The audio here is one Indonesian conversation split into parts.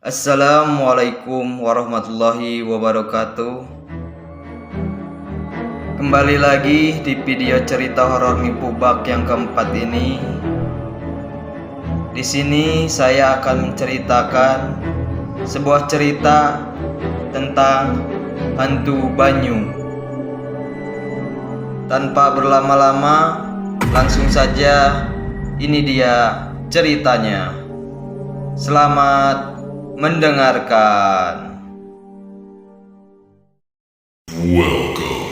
Assalamualaikum warahmatullahi wabarakatuh. Kembali lagi di video cerita horor Mipu Bak yang keempat ini. Di sini saya akan menceritakan sebuah cerita tentang hantu Banyu. Tanpa berlama-lama, langsung saja ini dia ceritanya. Selamat mendengarkan. Welcome.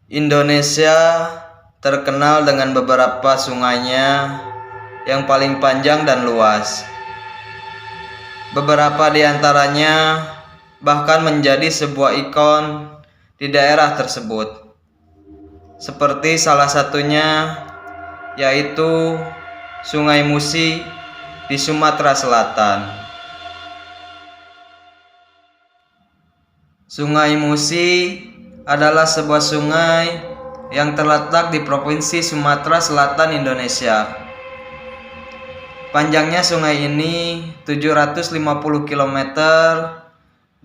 Indonesia terkenal dengan beberapa sungainya yang paling panjang dan luas. Beberapa di antaranya bahkan menjadi sebuah ikon di daerah tersebut. Seperti salah satunya yaitu Sungai Musi di Sumatera Selatan. Sungai Musi adalah sebuah sungai yang terletak di Provinsi Sumatera Selatan, Indonesia. Panjangnya sungai ini 750 km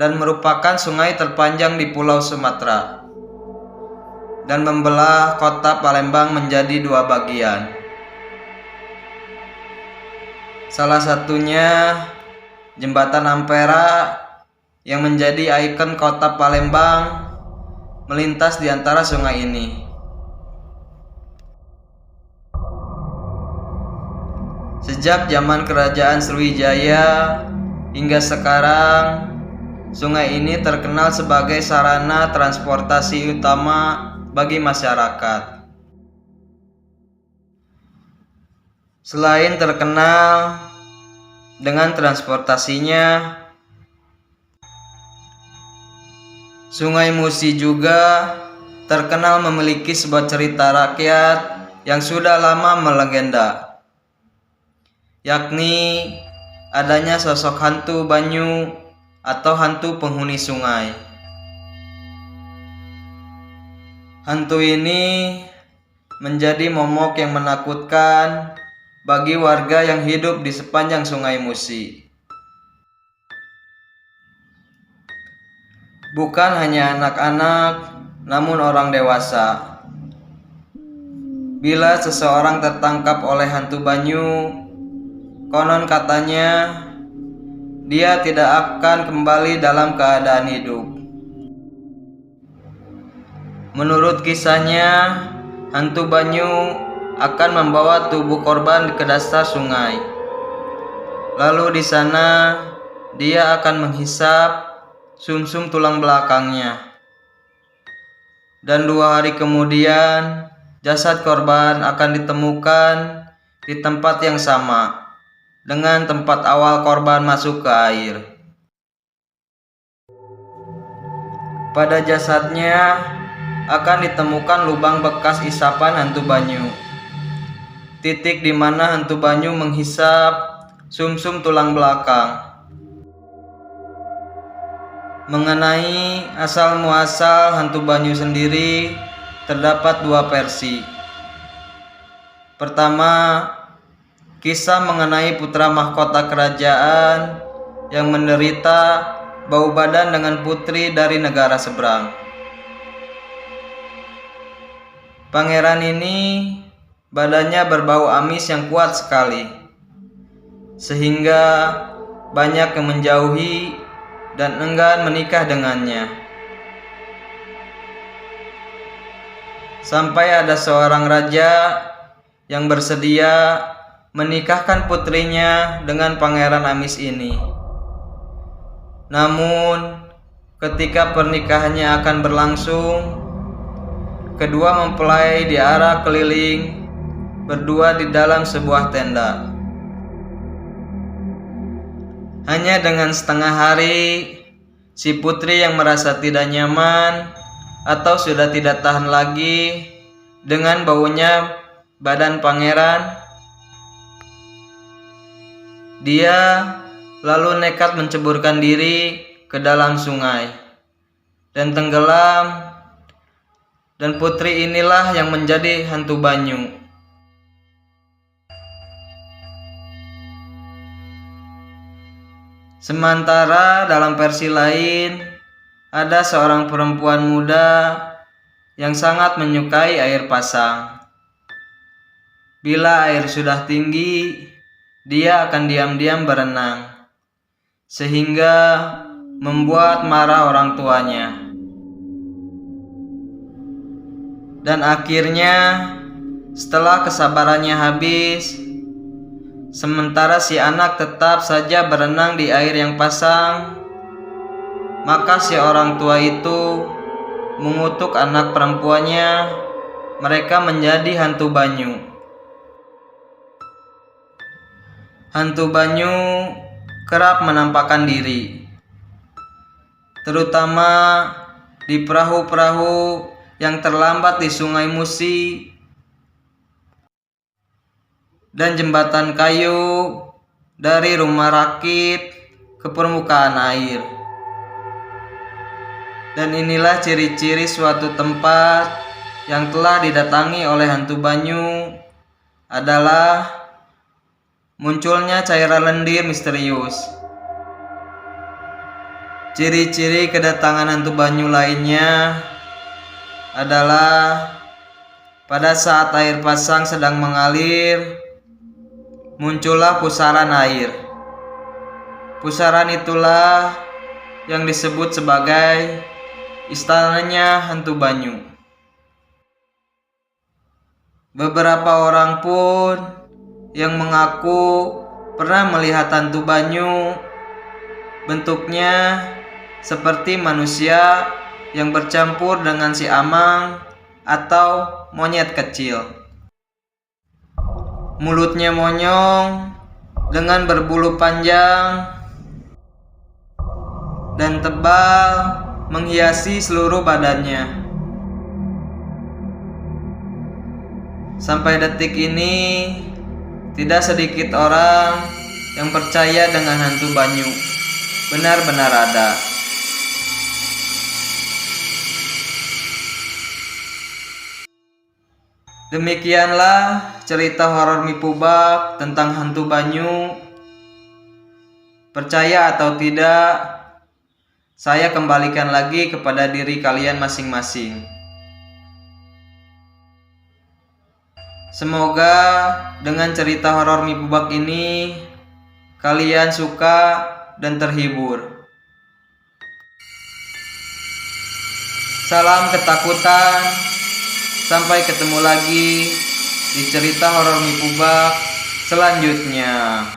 dan merupakan sungai terpanjang di Pulau Sumatera dan membelah kota Palembang menjadi dua bagian. Salah satunya Jembatan Ampera yang menjadi ikon kota Palembang melintas di antara sungai ini. Sejak zaman Kerajaan Sriwijaya hingga sekarang, sungai ini terkenal sebagai sarana transportasi utama bagi masyarakat. Selain terkenal dengan transportasinya, Sungai Musi juga terkenal memiliki sebuah cerita rakyat yang sudah lama melegenda, yakni adanya sosok hantu Banyu atau hantu penghuni sungai. Hantu ini menjadi momok yang menakutkan bagi warga yang hidup di sepanjang Sungai Musi. Bukan hanya anak-anak, namun orang dewasa. Bila seseorang tertangkap oleh hantu Banyu, konon katanya dia tidak akan kembali dalam keadaan hidup. Menurut kisahnya, hantu Banyu akan membawa tubuh korban ke dasar sungai. Lalu di sana dia akan menghisap sumsum tulang belakangnya. Dan 2 hari kemudian jasad korban akan ditemukan di tempat yang sama dengan tempat awal korban masuk ke air. Pada jasadnya akan ditemukan lubang bekas isapan hantu Banyu, titik di mana hantu Banyu menghisap sumsum tulang belakang. Mengenai asal-muasal hantu Banyu sendiri, terdapat 2 versi. Pertama, kisah mengenai putra mahkota kerajaan yang menderita bau badan dengan putri dari negara seberang. Pangeran ini badannya berbau amis yang kuat sekali, sehingga banyak yang menjauhi dan enggan menikah dengannya. Sampai ada seorang raja yang bersedia menikahkan putrinya dengan pangeran amis ini. Namun, ketika pernikahannya akan berlangsung, kedua mempelai diarak keliling berdua di dalam sebuah tenda. Hanya dengan setengah hari Si putri yang merasa tidak nyaman atau sudah tidak tahan lagi dengan baunya badan pangeran, dia lalu nekat menceburkan diri ke dalam sungai dan tenggelam, dan putri inilah yang menjadi hantu banyu. Sementara dalam versi lain, ada seorang perempuan muda yang sangat menyukai air pasang. Bila air sudah tinggi, dia akan diam-diam berenang, sehingga membuat marah orang tuanya. Dan akhirnya, setelah kesabarannya habis, sementara si anak tetap saja berenang di air yang pasang, maka si orang tua itu mengutuk anak perempuannya. Mereka menjadi hantu banyu. Hantu banyu kerap menampakkan diri, terutama di perahu-perahu yang terlambat di Sungai Musi dan jembatan kayu dari rumah rakit ke permukaan air. Dan inilah ciri-ciri suatu tempat yang telah didatangi oleh hantu banyu adalah munculnya cairan lendir misterius. Ciri-ciri kedatangan hantu banyu lainnya adalah pada saat air pasang sedang mengalir, muncullah pusaran air. Pusaran itulah yang disebut sebagai istananya hantu banyu. Beberapa orang pun yang mengaku pernah melihat hantu banyu, bentuknya seperti manusia yang bercampur dengan si amang atau monyet kecil. Mulutnya monyong dengan berbulu panjang dan tebal menghiasi seluruh badannya. Sampai detik ini, tidak sedikit orang yang percaya dengan hantu banyu benar-benar ada. Demikianlah cerita horor Mipubak tentang hantu banyu. Percaya atau tidak, saya kembalikan lagi kepada diri kalian masing-masing. Semoga dengan cerita horor Mipubak ini kalian suka dan terhibur. Salam ketakutan. Sampai ketemu lagi di cerita horor Mipubak selanjutnya.